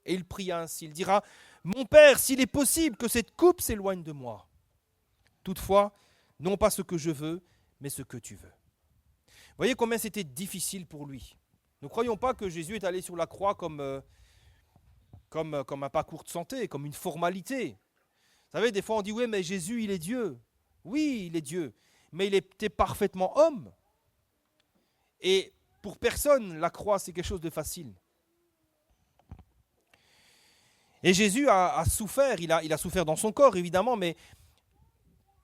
Et il pria ainsi, il dira, « Mon Père, s'il est possible que cette coupe s'éloigne de moi. Toutefois, non pas ce que je veux, mais ce que tu veux. » Voyez combien c'était difficile pour lui. Ne croyons pas que Jésus est allé sur la croix comme un parcours de santé, comme une formalité. Vous savez, des fois on dit, oui, mais Jésus, il est Dieu. Oui, il est Dieu, mais il était parfaitement homme. Et pour personne, la croix, c'est quelque chose de facile. Et Jésus a souffert, il a souffert dans son corps, évidemment, mais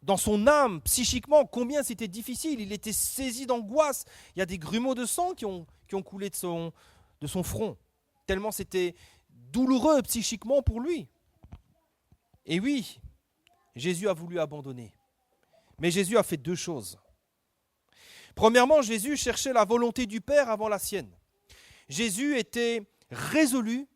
dans son âme, psychiquement, combien c'était difficile. Il était saisi d'angoisse. Il y a des grumeaux de sang qui ont coulé de son front, tellement c'était douloureux psychiquement pour lui. Et oui, Jésus a voulu abandonner. Mais Jésus a fait deux choses. Premièrement, Jésus cherchait la volonté du Père avant la sienne. Jésus était résolu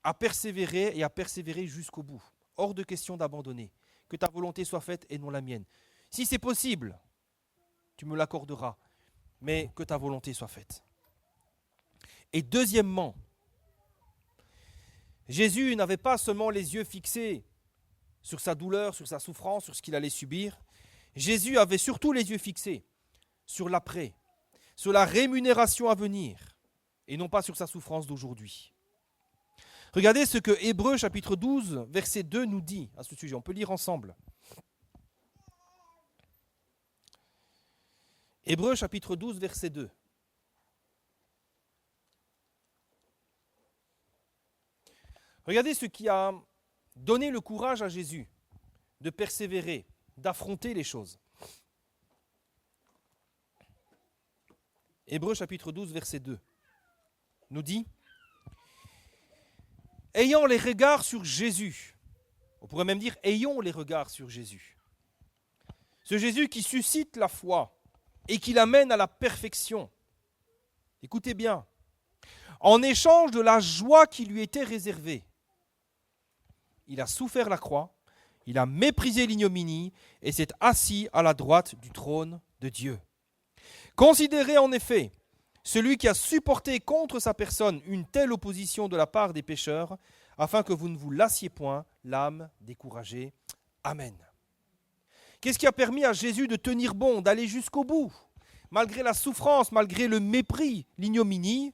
à persévérer et à persévérer jusqu'au bout. Hors de question d'abandonner. Que ta volonté soit faite et non la mienne. Si c'est possible, tu me l'accorderas, mais que ta volonté soit faite. Et deuxièmement, Jésus n'avait pas seulement les yeux fixés sur sa douleur, sur sa souffrance, sur ce qu'il allait subir. Jésus avait surtout les yeux fixés sur l'après, sur la rémunération à venir, et non pas sur sa souffrance d'aujourd'hui. Regardez ce que Hébreux chapitre 12, verset 2 nous dit à ce sujet. On peut lire ensemble. Hébreux chapitre 12, verset 2. Regardez ce qui a donné le courage à Jésus de persévérer, d'affronter les choses. Hébreux chapitre 12, verset 2 nous dit: ayant les regards sur Jésus, on pourrait même dire ayons les regards sur Jésus. Ce Jésus qui suscite la foi et qui l'amène à la perfection. Écoutez bien, en échange de la joie qui lui était réservée, il a souffert la croix, il a méprisé l'ignominie et s'est assis à la droite du trône de Dieu. Considérez en effet celui qui a supporté contre sa personne une telle opposition de la part des pécheurs, afin que vous ne vous lassiez point l'âme découragée. Amen. Qu'est-ce qui a permis à Jésus de tenir bon, d'aller jusqu'au bout, malgré la souffrance, malgré le mépris, l'ignominie?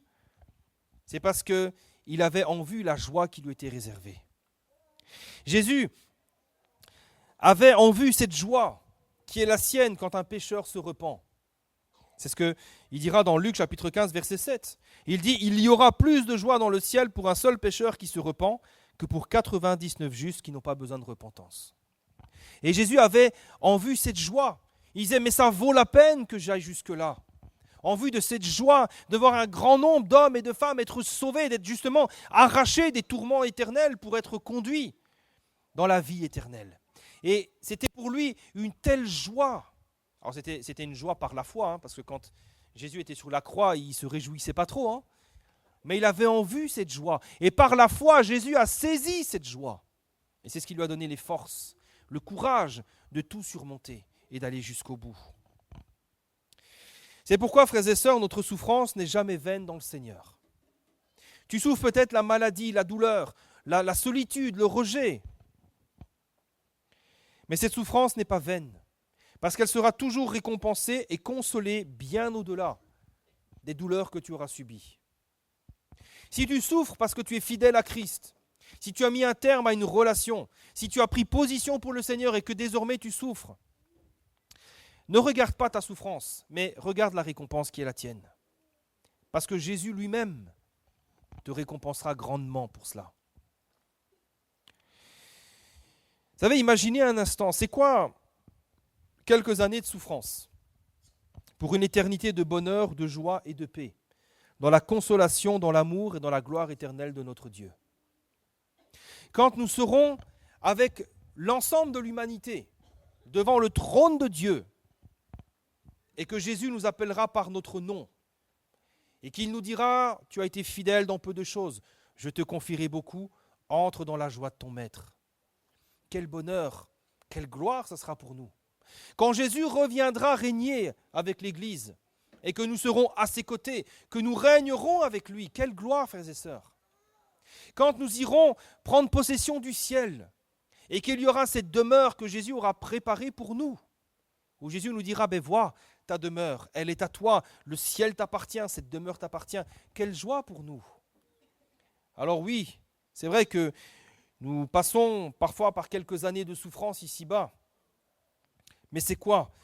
C'est parce qu'il avait en vue la joie qui lui était réservée. Jésus avait en vue cette joie qui est la sienne quand un pécheur se repent. C'est ce qu'il dira dans Luc chapitre 15, verset 7. Il dit « Il y aura plus de joie dans le ciel pour un seul pécheur qui se repent que pour 99 justes qui n'ont pas besoin de repentance. » Et Jésus avait en vue cette joie. Il disait « Mais ça vaut la peine que j'aille jusque-là. » En vue de cette joie de voir un grand nombre d'hommes et de femmes être sauvés, d'être justement arrachés des tourments éternels pour être conduits dans la vie éternelle. Et c'était pour lui une telle joie. Alors c'était une joie par la foi, parce que quand Jésus était sur la croix, il ne se réjouissait pas trop. Mais il avait en vue cette joie. Et par la foi, Jésus a saisi cette joie. Et c'est ce qui lui a donné les forces, le courage de tout surmonter et d'aller jusqu'au bout. C'est pourquoi, frères et sœurs, notre souffrance n'est jamais vaine dans le Seigneur. Tu souffres peut-être la maladie, la douleur, la solitude, le rejet. Mais cette souffrance n'est pas vaine, parce qu'elle sera toujours récompensée et consolée bien au-delà des douleurs que tu auras subies. Si tu souffres parce que tu es fidèle à Christ, si tu as mis un terme à une relation, si tu as pris position pour le Seigneur et que désormais tu souffres, ne regarde pas ta souffrance, mais regarde la récompense qui est la tienne. Parce que Jésus lui-même te récompensera grandement pour cela. Vous savez, imaginez un instant, c'est quoi quelques années de souffrance pour une éternité de bonheur, de joie et de paix, dans la consolation, dans l'amour et dans la gloire éternelle de notre Dieu. Quand nous serons avec l'ensemble de l'humanité devant le trône de Dieu et que Jésus nous appellera par notre nom et qu'il nous dira « Tu as été fidèle dans peu de choses, je te confierai beaucoup, entre dans la joie de ton maître ». Quel bonheur, quelle gloire ce sera pour nous. Quand Jésus reviendra régner avec l'Église et que nous serons à ses côtés, que nous régnerons avec lui, quelle gloire, frères et sœurs. Quand nous irons prendre possession du ciel et qu'il y aura cette demeure que Jésus aura préparée pour nous, où Jésus nous dira, ben vois, ta demeure, elle est à toi, le ciel t'appartient, cette demeure t'appartient. Quelle joie pour nous. Alors oui, c'est vrai que nous passons parfois par quelques années de souffrance ici-bas, mais c'est quoi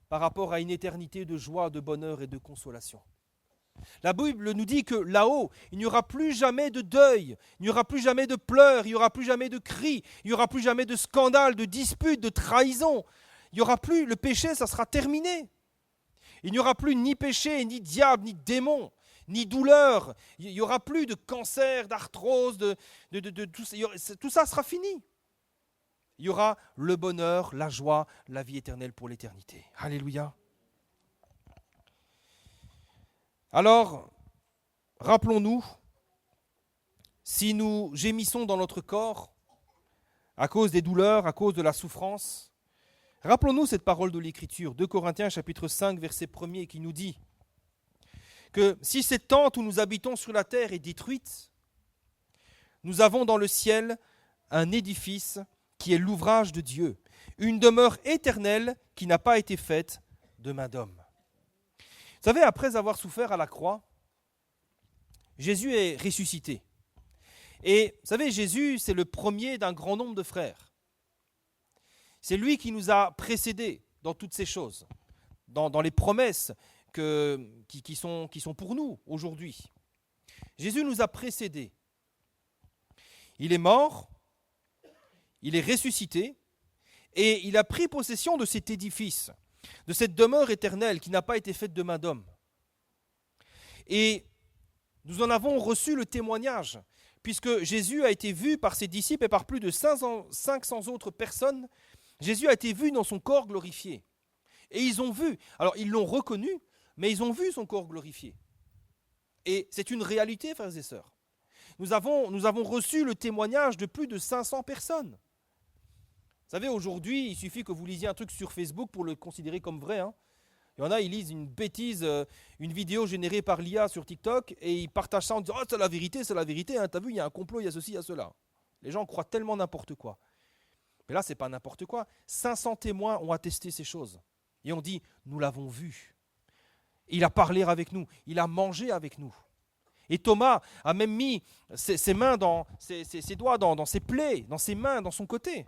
par rapport à une éternité de joie, de bonheur et de consolation? La Bible nous dit que là-haut, il n'y aura plus jamais de deuil, il n'y aura plus jamais de pleurs, il n'y aura plus jamais de cris, il n'y aura plus jamais de scandales, de disputes, de trahisons. Il n'y aura plus, le péché, ça sera terminé. Il n'y aura plus ni péché, ni diable, ni démon, ni douleur. Il n'y aura plus de cancer, d'arthrose, tout ça sera fini. Il y aura le bonheur, la joie, la vie éternelle pour l'éternité. Alléluia. Alors, rappelons-nous, si nous gémissons dans notre corps à cause des douleurs, à cause de la souffrance, rappelons-nous cette parole de l'Écriture, 2 Corinthiens chapitre 5, verset 1er, qui nous dit que si cette tente où nous habitons sur la terre est détruite, nous avons dans le ciel un édifice qui est l'ouvrage de Dieu, une demeure éternelle qui n'a pas été faite de main d'homme. Vous savez, après avoir souffert à la croix, Jésus est ressuscité. Et vous savez, Jésus, c'est le premier d'un grand nombre de frères. C'est lui qui nous a précédés dans toutes ces choses, dans les promesses qui sont pour nous aujourd'hui. Jésus nous a précédés. Il est mort, il est ressuscité, et il a pris possession de cet édifice, de cette demeure éternelle qui n'a pas été faite de main d'homme. Et nous en avons reçu le témoignage, puisque Jésus a été vu par ses disciples et par plus de 500 autres personnes. Jésus a été vu dans son corps glorifié. Et ils ont vu, alors ils l'ont reconnu, mais ils ont vu son corps glorifié. Et c'est une réalité, frères et sœurs. Nous avons reçu le témoignage de plus de 500 personnes. Vous savez, aujourd'hui, il suffit que vous lisiez un truc sur Facebook pour le considérer comme vrai. Il y en a, ils lisent une bêtise, une vidéo générée par l'IA sur TikTok, et ils partagent ça en disant « Oh, c'est la vérité, t'as vu, il y a un complot, il y a ceci, il y a cela. » Les gens croient tellement n'importe quoi. Mais là, ce n'est pas n'importe quoi. 500 témoins ont attesté ces choses. Et on dit « Nous l'avons vu. Il a parlé avec nous, il a mangé avec nous. » Et Thomas a même mis ses mains ses doigts dans ses plaies, dans ses mains, dans son côté.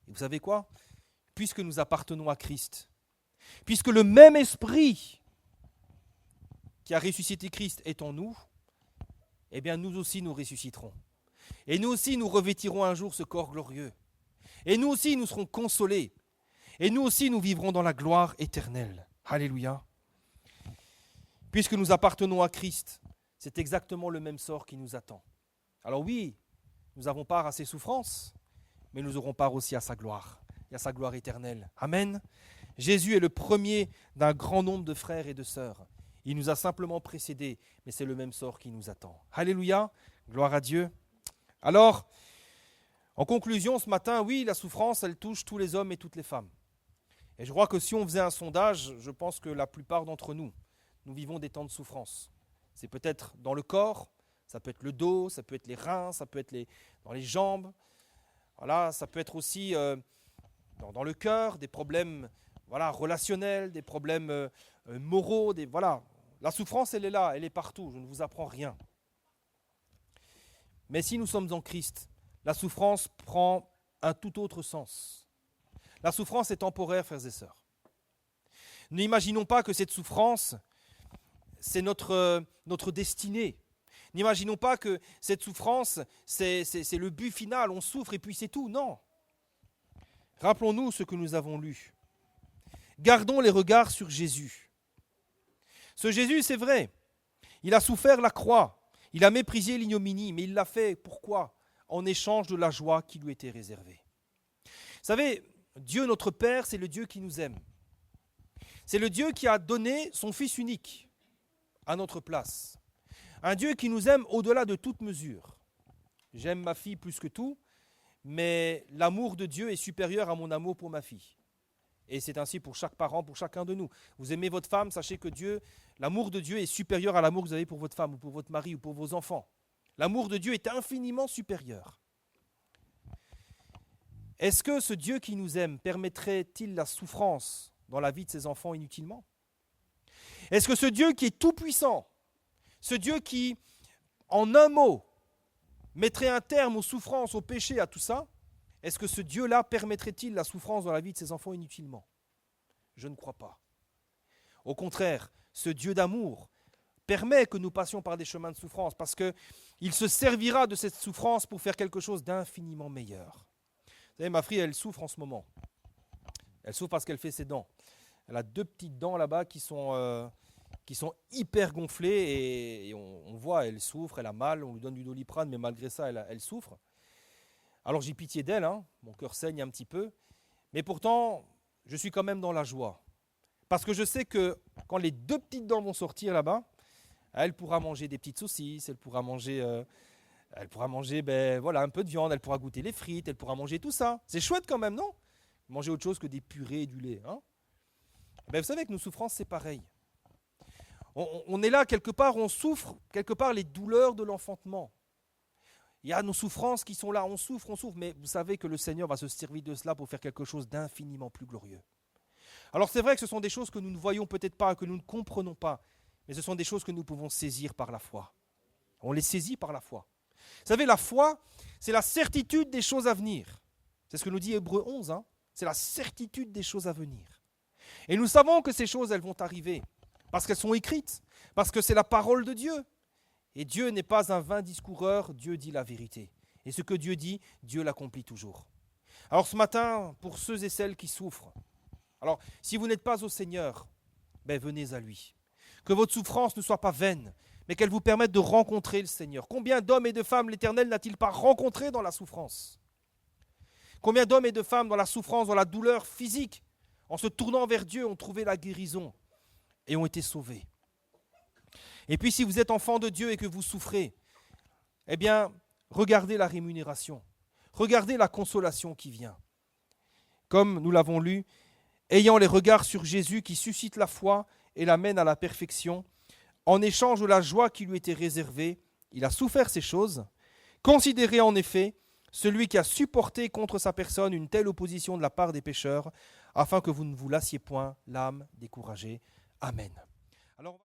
Et vous savez quoi? Puisque nous appartenons à Christ, puisque le même esprit qui a ressuscité Christ est en nous, eh bien nous aussi nous ressusciterons. Et nous aussi nous revêtirons un jour ce corps glorieux. Et nous aussi nous serons consolés. Et nous aussi nous vivrons dans la gloire éternelle. Alléluia. Puisque nous appartenons à Christ, c'est exactement le même sort qui nous attend. Alors oui, nous avons part à ses souffrances, mais nous aurons part aussi à sa gloire, et à sa gloire éternelle. Amen. Jésus est le premier d'un grand nombre de frères et de sœurs. Il nous a simplement précédés, mais c'est le même sort qui nous attend. Alléluia, gloire à Dieu. Alors, en conclusion ce matin, oui, la souffrance, elle touche tous les hommes et toutes les femmes. Et je crois que si on faisait un sondage, je pense que la plupart d'entre nous, nous vivons des temps de souffrance. C'est peut-être dans le corps, ça peut être le dos, ça peut être les reins, ça peut être dans les jambes. Voilà, ça peut être aussi dans le cœur, des problèmes relationnels, des problèmes moraux. La souffrance, elle est là, elle est partout, je ne vous apprends rien. Mais si nous sommes en Christ, la souffrance prend un tout autre sens. La souffrance est temporaire, frères et sœurs. N'imaginons pas que cette souffrance, c'est notre destinée. N'imaginons pas que cette souffrance, c'est le but final, on souffre et puis c'est tout. Non. Rappelons-nous ce que nous avons lu. Gardons les regards sur Jésus. Ce Jésus, c'est vrai, il a souffert la croix, il a méprisé l'ignominie, mais il l'a fait, pourquoi? En échange de la joie qui lui était réservée. Vous savez, Dieu notre Père, c'est le Dieu qui nous aime. C'est le Dieu qui a donné son Fils unique à notre place. Un Dieu qui nous aime au-delà de toute mesure. J'aime ma fille plus que tout, mais l'amour de Dieu est supérieur à mon amour pour ma fille. Et c'est ainsi pour chaque parent, pour chacun de nous. Vous aimez votre femme, sachez que l'amour de Dieu est supérieur à l'amour que vous avez pour votre femme, ou pour votre mari, ou pour vos enfants. L'amour de Dieu est infiniment supérieur. Est-ce que ce Dieu qui nous aime permettrait-il la souffrance dans la vie de ses enfants inutilement? Est-ce que ce Dieu qui est tout-puissant, ce Dieu qui, en un mot, mettrait un terme aux souffrances, aux péchés, à tout ça, est-ce que ce Dieu-là permettrait-il la souffrance dans la vie de ses enfants inutilement? Je ne crois pas. Au contraire, ce Dieu d'amour permet que nous passions par des chemins de souffrance parce qu'il se servira de cette souffrance pour faire quelque chose d'infiniment meilleur. Vous savez, ma fille, elle souffre en ce moment. Elle souffre parce qu'elle fait ses dents. Elle a 2 petites dents là-bas qui sont hyper gonflées et on voit, elle souffre, elle a mal, on lui donne du Doliprane, mais malgré ça, elle souffre. Alors j'ai pitié d'elle, hein, mon cœur saigne un petit peu, mais pourtant, je suis quand même dans la joie. Parce que je sais que quand les 2 petites dents vont sortir là-bas, elle pourra manger des petites saucisses, elle pourra manger voilà, un peu de viande, elle pourra goûter les frites, elle pourra manger tout ça. C'est chouette quand même, non? Manger autre chose que des purées et du lait. Hein? Vous savez que nos souffrances, c'est pareil. On est là, quelque part, on souffre, quelque part, les douleurs de l'enfantement. Il y a nos souffrances qui sont là, on souffre, mais vous savez que le Seigneur va se servir de cela pour faire quelque chose d'infiniment plus glorieux. Alors c'est vrai que ce sont des choses que nous ne voyons peut-être pas, que nous ne comprenons pas, mais ce sont des choses que nous pouvons saisir par la foi. On les saisit par la foi. Vous savez, la foi, c'est la certitude des choses à venir. C'est ce que nous dit Hébreux 11, hein. C'est la certitude des choses à venir. Et nous savons que ces choses, elles vont arriver, parce qu'elles sont écrites, parce que c'est la parole de Dieu. Et Dieu n'est pas un vain discoureur, Dieu dit la vérité. Et ce que Dieu dit, Dieu l'accomplit toujours. Alors ce matin, pour ceux et celles qui souffrent, alors si vous n'êtes pas au Seigneur, venez à lui. Que votre souffrance ne soit pas vaine, mais qu'elle vous permette de rencontrer le Seigneur. Combien d'hommes et de femmes l'Éternel n'a-t-il pas rencontré dans la souffrance? Combien d'hommes et de femmes dans la souffrance, dans la douleur physique, en se tournant vers Dieu, ont trouvé la guérison et ont été sauvés? Et puis si vous êtes enfant de Dieu et que vous souffrez, eh bien, regardez la rémunération, regardez la consolation qui vient. Comme nous l'avons lu, ayant les regards sur Jésus qui suscite la foi et l'amène à la perfection, en échange de la joie qui lui était réservée, il a souffert ces choses. Considérez en effet celui qui a supporté contre sa personne une telle opposition de la part des pécheurs, afin que vous ne vous lassiez point l'âme découragée. Amen. Alors,